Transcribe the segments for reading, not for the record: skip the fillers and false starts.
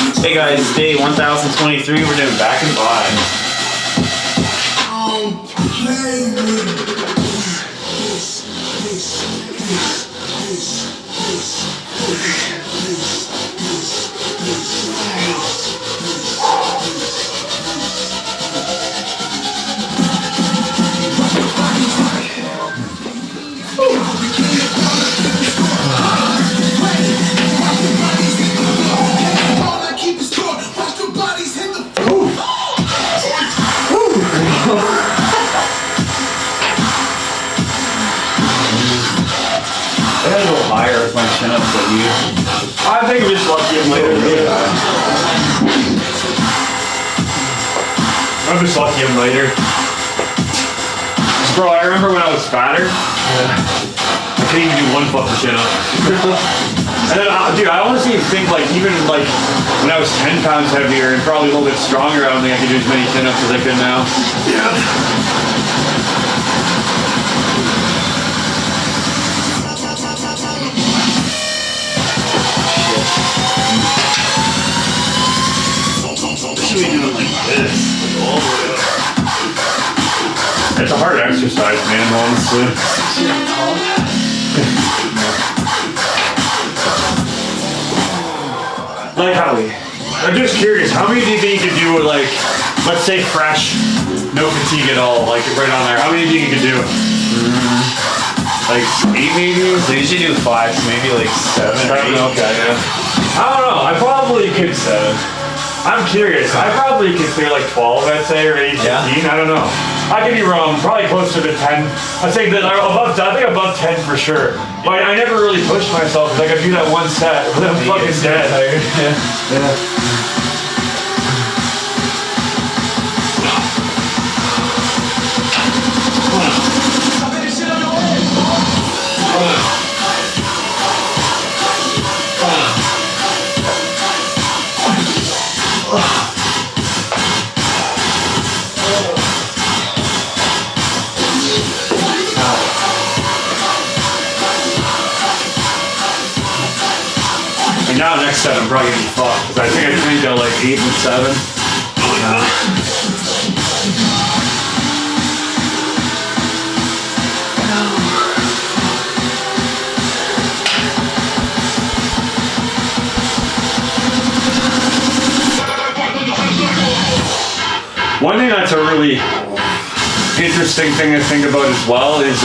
Hey guys, day 1023. We're doing back and buy. Higher with my chin-ups than you. I think I'm just lucky I'm later. I'm just lucky I'm later. Bro, I remember when I was fatter, I couldn't even do one fucking chin-up. And then, dude, I honestly think even when I was 10 pounds heavier and probably a little bit stronger, I don't think I could do as many chin-ups as I can now. Yeah. Should be doing like this, all the way up. It's a hard exercise, man, honestly. Like I'm just curious, how many do you think you could do with let's say fresh, no fatigue at all, right on there? How many do you think you could do? Like 8 maybe? So you usually do 5, so maybe like 7 or 8. Okay, yeah. I don't know, I probably could 7. I'm curious. I probably could clear like 12, I'd say, or maybe 15. Yeah. I don't know. I could be wrong. Probably closer to 10. I'd say that I think above 10 for sure. But I never really pushed myself because I could do that one set, but I'm fucking dead. Yeah. Now next set I'm probably gonna be fucked because I think I can go like 8 and 7. One thing that's a really interesting thing to think about as well is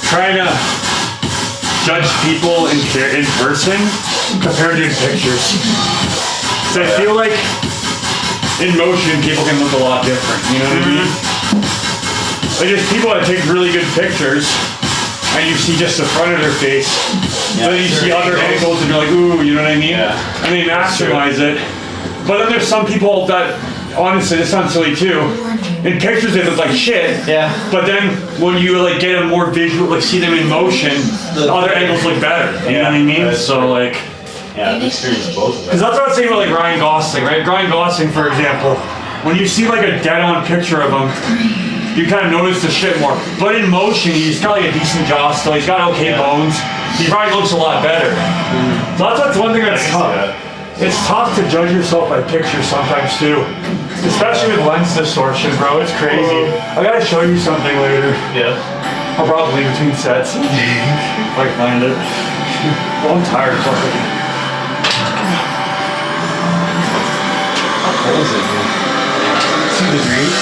trying to judge people in person compared to in pictures. So I feel like in motion people can look a lot different, you know what I mean? Like just people that take really good pictures and you see just the front of their face, then you see other angles and you're like, ooh, you know what I mean? Yeah. And they maximize it. But then there's some people that, honestly, this sounds silly too, in pictures they look like shit. Yeah. But then when you get a more visual, see them in motion, the other angles look better. You know what I mean? So yeah, I've experienced both of them. Because that's what I was saying about Ryan Gosling, right? Ryan Gosling, for example, when you see a dead-on picture of him, you kind of notice the shit more. But in motion, he's got a decent jaw still. He's got okay bones. He probably looks a lot better. So that's one thing that's tough. It's tough to judge yourself by pictures sometimes too. Especially with lens distortion, bro. It's crazy. I gotta show you something later. Yeah. I'll probably between sets. If I can find it. Well, I'm tired fucking. How cold is it here? 2 degrees?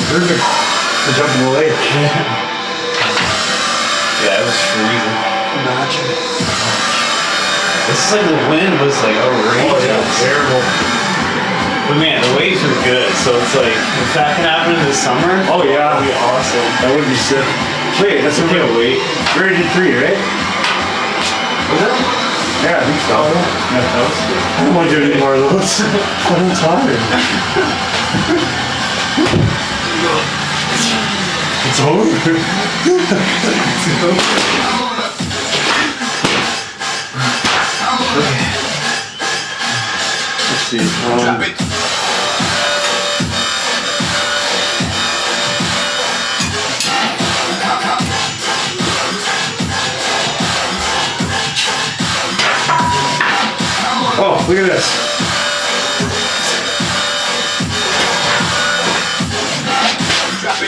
Perfect to jump in the lake. Yeah, it was freezing. Imagine. This is the wind was outrageous. Oh yeah, terrible. But man, the waves are good, so it's if that can happen in the summer, oh yeah, that'd be awesome. That would be sick. Wait, that's okay. Wait. We already did 3, right? Was it? Yeah, I think so. Oh, yeah, that was good. I don't want to do any more of those. I'm tired. It's over. It's over. Let's see. off. Look at this.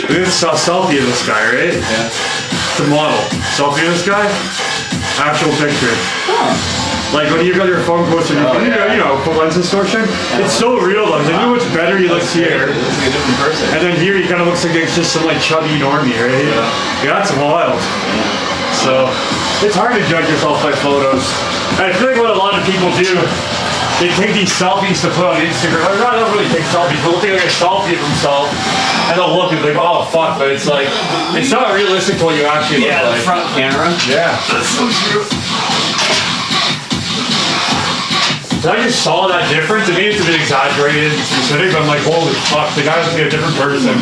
Look at this selfie of this guy, right? Yeah. The model. Selfie of this guy. Actual picture. Like when you got your phone close to you know, for lens distortion. It's so real though. I know what's better he looks here. He looks like a different person. And then here he kind of looks like it's just some like chubby normie, right? Yeah, that's wild. So it's hard to judge yourself by photos. And I feel like what a lot of people do, they take these selfies to put on Instagram. Or not, they don't really take selfies, but they'll take like a selfie of themselves and they'll look and be like, oh fuck, but it's like, it's not realistic to what you actually look like. Yeah, the front camera. Yeah. That's so true. I just saw that difference. Maybe it's a bit exaggerated and specific, but I'm like, holy fuck, the guy has to be a different person.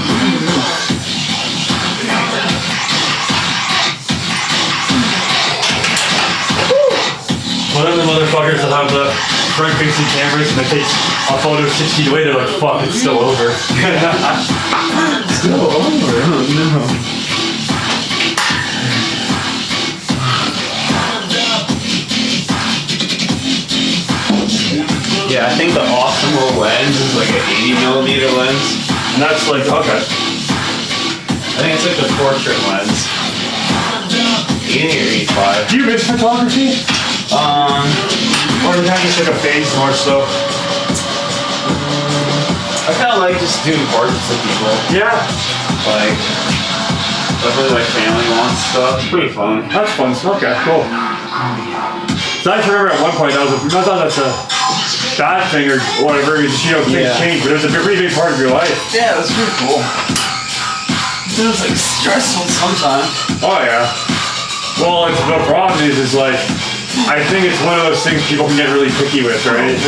Well, then the motherfuckers that have the front-facing cameras and they take a photo 6 feet away, they're like, fuck, it's still over. Still over? Oh no. Yeah, I think the optimal lens is like an 80mm lens. And that's like, okay. I think it's like the portrait lens. 80 or 85. Do you miss photography? Or is that just like a phase more so? I kind of like just doing portraits of people. Yeah. Like, definitely like family wants stuff. It's pretty fun. That's fun. Okay, cool. So I just remember at one point, I thought that's a bad thing or whatever, you know, things change, but it was a pretty big part of your life. Yeah, it was pretty cool. It was like stressful sometimes. Oh yeah. Well, the problem is like, I think it's one of those things people can get really picky with, right?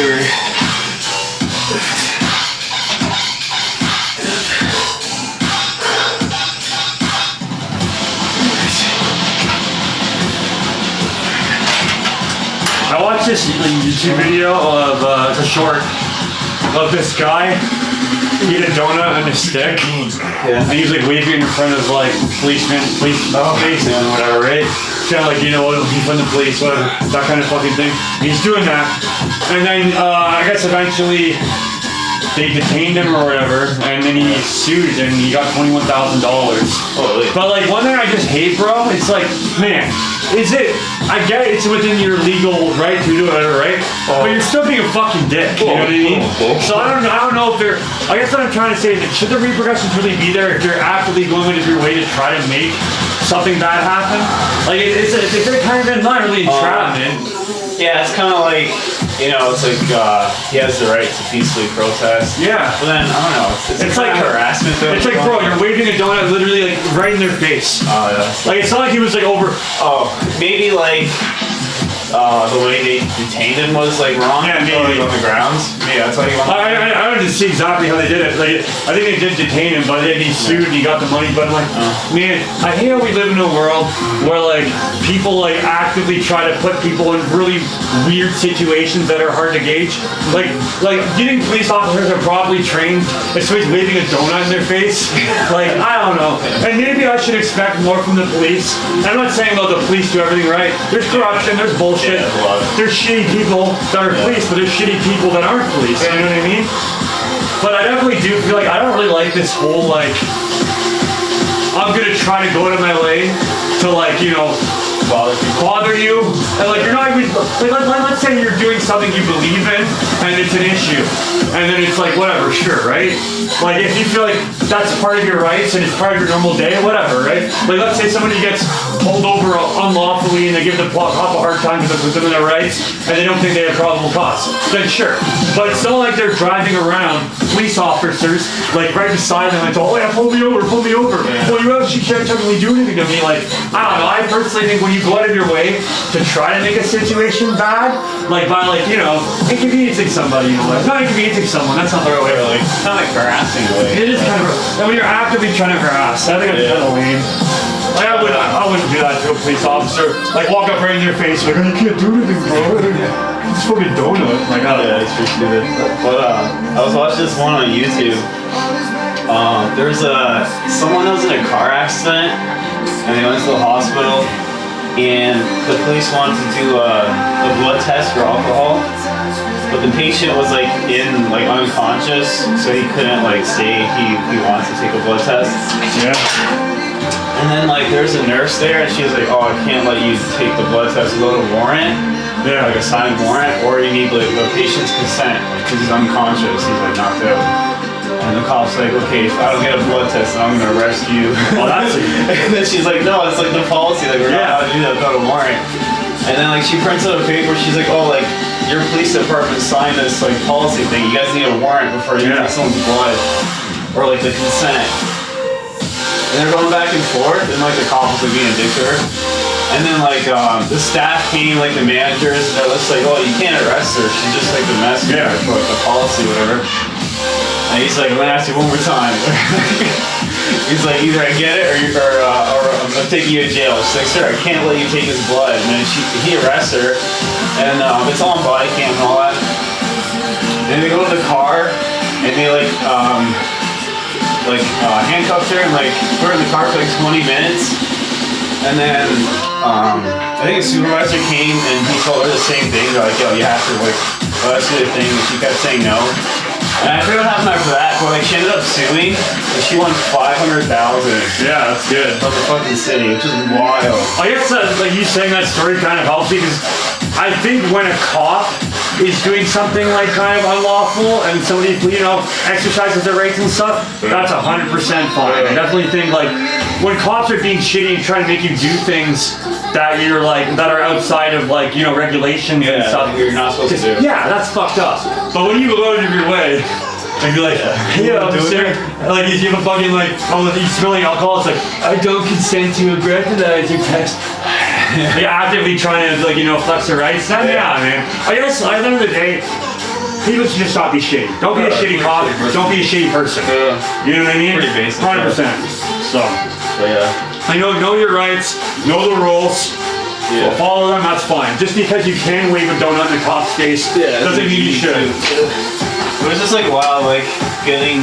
I watched this YouTube video of a short of this guy. He had a donut and a stick, and he was like waving in front of like police faces and whatever, right? Kind of like, you know, it'll be from the police, whatever, that kind of fucking thing. And he's doing that, and then I guess eventually they detained him or whatever, and then he sued and he got $21,000. Holy. But like one thing I just hate, bro, it's like, man, I get it's within your legal right to do whatever, right? But you're still being a fucking dick, you know what I mean? So I don't know if I guess what I'm trying to say is that should the repercussions really be there if you're actively going out of your way to try to make something bad happen? Like it's kind of not really entrapment. Yeah, it's kind of like, you know, it's like he has the right to peacefully protest. Yeah. But then, I don't know, it's like harassment though. It's like, bro, you're waving a donut literally like right in their face. Oh, yeah. Like it's not like he was like over. Oh, maybe like the way they detained him was like wrong. Yeah, maybe. On the grounds. Yeah, that's how you want. I don't just see exactly how they did it. Like I think they did detain him, but then he sued and he got the money. But I'm like, man, I hate how we live in a world where like people like actively try to put people in really weird situations that are hard to gauge. Like getting police officers are properly trained. If somebody's waving a donut in their face, like I don't know. And maybe I should expect more from the police. I'm not saying the police do everything right. There's corruption. There's bullshit. There's shitty people that are police, but there's shitty people that aren't police. You know what I mean? But I definitely do feel like I don't really like this whole like I'm gonna try to go out of my way to like, you know, bother you, and like you're not even like let's say you're doing something you believe in and it's an issue, and then it's like whatever, sure, right? Like if you feel like that's part of your rights and it's part of your normal day, whatever, right? Like let's say somebody gets pulled over unlawfully and they give the cop a hard time because it's within their rights and they don't think they have probable cause, then sure. But it's not like they're driving around, police officers, like right beside them and oh yeah, pull me over. Well, you actually can't technically do anything to me. Like, I don't know, I personally think when you go out of your way to try to make a situation bad, like by like, you know, inconveniencing somebody, you know, like not inconveniencing someone, that's not the right way, like kind of like harassing way. It is kind of, and when you're actively trying to harass, I think it's kind of lame. Like I wouldn't do that to a police officer. Like walk up right in your face, like, oh, you can't do anything, bro. It's fucking donut. Like, oh yeah, it's pretty stupid. But I was watching this one on YouTube. There's someone that was in a car accident, and they went to the hospital, and the police wanted to do a blood test for alcohol, but the patient was like unconscious, so he couldn't like say he wants to take a blood test. Yeah. And then like there's a nurse there, and she was like, "Oh, I can't let you take the blood test without a warrant, Yeah. like a signed warrant, or you need like the patient's consent, because he's unconscious, he's like knocked out." And the cop's like, "Okay, if I don't get a blood test, then I'm gonna arrest you." Oh, that's and then she's like, "No, it's like the policy, like we're not allowed to do that without a warrant." And then like she prints out a paper, she's like, "Oh, like your police department signed this like policy thing. You guys need a warrant before you take someone's blood, or like the consent." And they're going back and forth, and like the cop was like being a dick to her. And then like the staff came, like the managers, and they're just like, "Oh, you can't arrest her. She's just like the messenger for like the policy, whatever." And he's like, "I'm gonna ask you one more time." He's like, "Either I get it, or I'm taking you to jail." She's like, "Sir, I can't let you take his blood." And then he arrests her, and it's all on body cam and all that. And they go to the car, and they handcuffed her and like put her in the car for like 20 minutes. And then I think a supervisor came and he told her the same thing. They're like, "Yo, you have to like let's do the thing." And she kept saying no. And I forget what happened after that, but like she ended up suing, and she won $500,000. Yeah, that's good. From the fucking city, which is wild. I guess like you saying that story kind of helps because I think when a cop is doing something like kind of unlawful and somebody exercises their rights and stuff, that's 100% fine. I definitely think like when cops are being shitty and trying to make you do things that you're like that are outside of like regulations and stuff, you're not supposed to do. Yeah, that's fucked up. But when you go out of your way and be like, "Hey, officer," like you have a fucking like, you smelling alcohol, it's like, "I don't consent to a breathalyzer test." You're actively trying to flex their rights. Then yeah, man. I guess at the end of the day, people should just not be shitty. Don't be a shitty cop. Don't be a shitty person. You know what I mean? Pretty basic. 100%. So. I know your rights, know the rules, follow them, that's fine. Just because you can wave a donut in a cop's face doesn't mean you should. It was just like wild, like getting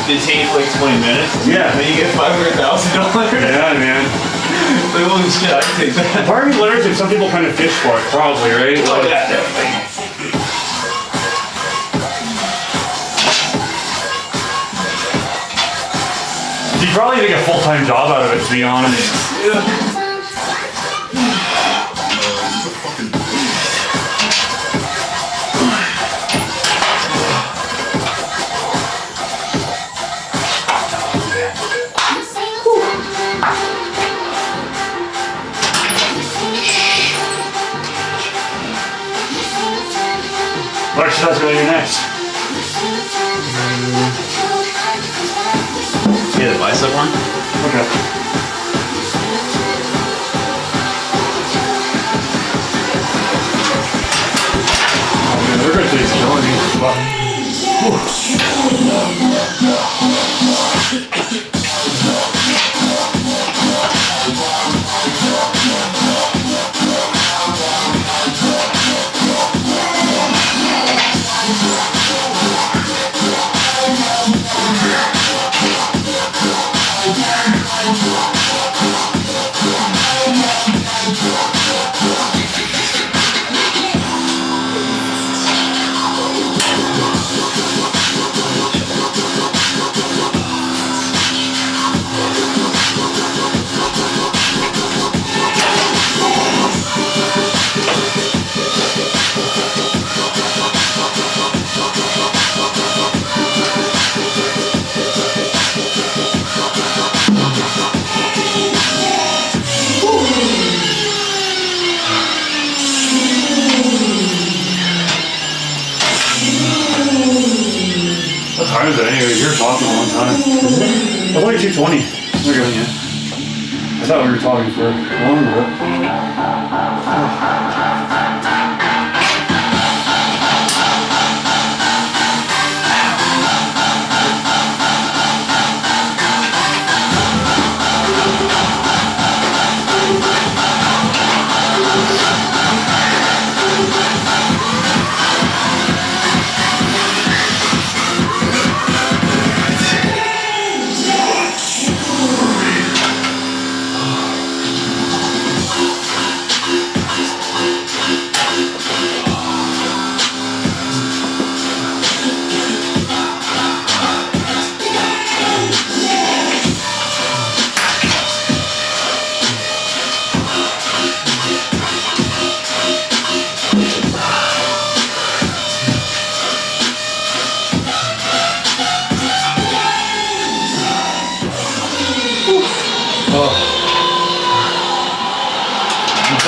detained for like 20 minutes. Yeah. And then you get $500,000. Yeah, man. Like, holy shit, I can take that. Part of me wonders if some people kind of fish for it, probably, right? Oh, yeah, definitely. You'd probably make a full-time job out of it, to be honest. What exercise are you next? Yeah, the bicep one? Okay. Oh man, they're gonna taste killing What time is it anyway? You're talking a long time. It's only 2:20. Okay. I thought we were talking for longer.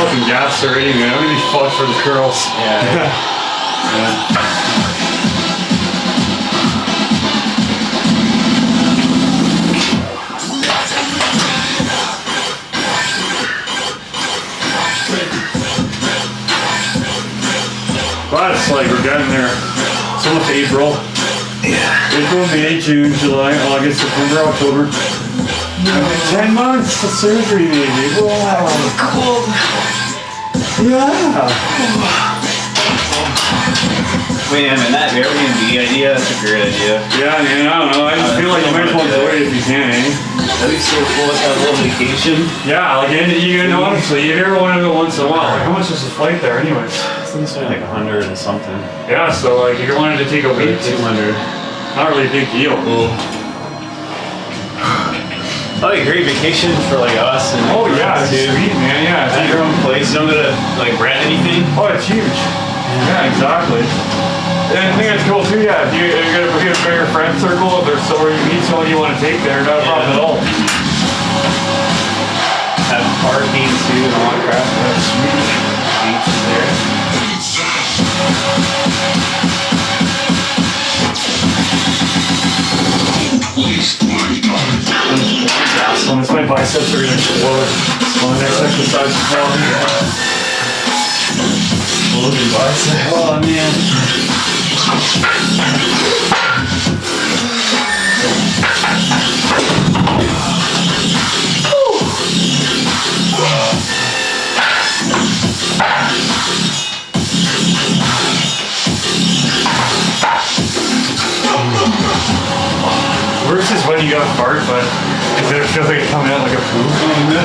fucking gassed already, man. I'm gonna be fucked for the curls. Yeah. But it's like we're getting there. It's almost April. Yeah. April, May, June, July, August, September, October. 10 months of surgery, maybe. Wow. Cold. Yeah. Man, and that Airbnb idea, that's a great idea. Yeah, man, I don't know. I just feel like you might as well enjoy it if you can, eh? That'd be so cool. Let's have a little vacation. Yeah, like, you know, honestly, if you ever want to go once in a while, like, how much is the flight there, anyways? I think it's only like 100 and something. Yeah, so, like, if you wanted to take a week, 200. not really a big deal. Oh, a great vacation for like us and Oh, yeah, it's too. sweet, man, yeah. At your own place, you don't gotta like rent anything. Oh, it's huge. Yeah, exactly. And I think it's cool too, yeah. If you're gonna be a bigger friend circle, if there's somewhere you meet someone you want to take there, not a problem at all. Have parking too and all that crap. That's sweet. Beach is there. Awesome. My biceps are gonna explode. So my next exercise is probably Exploding biceps. Oh man. Worse is when you got a fart, but it feels like it's coming out like a poop. Oh no.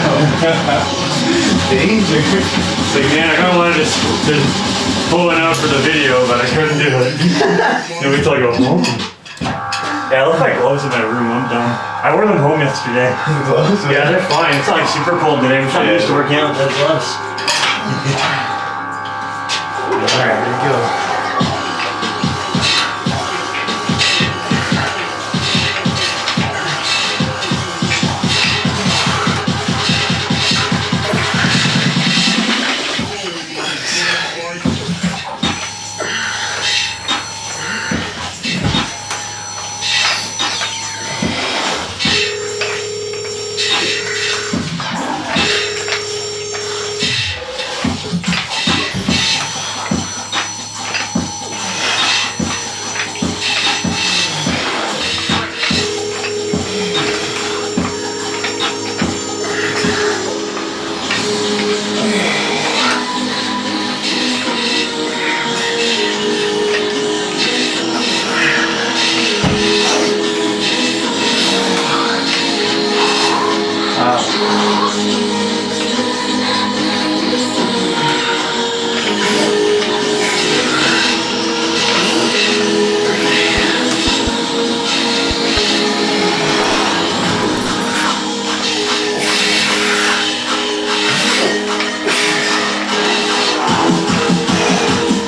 Danger. It's like, man, I kind of wanted to pull it out for the video, but I couldn't do it. And wait till I go home. Yeah, I left my gloves in my room. I'm done. I wore them home yesterday. Gloves? Yeah, they're fine. It's not like super cold today. I'm trying to used to working out with those gloves. Alright, there you go.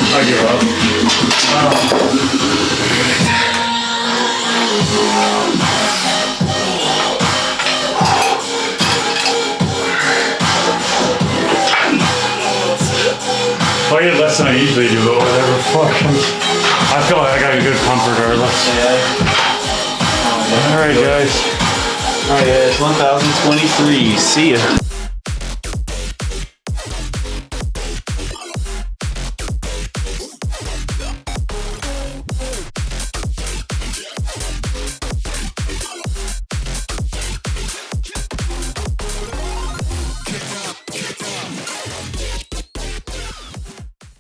I give up. If I get less than I usually do, but whatever, fuck. I feel like I got a good pump regardless. Yeah. Alright guys. Alright guys, 1023. See ya.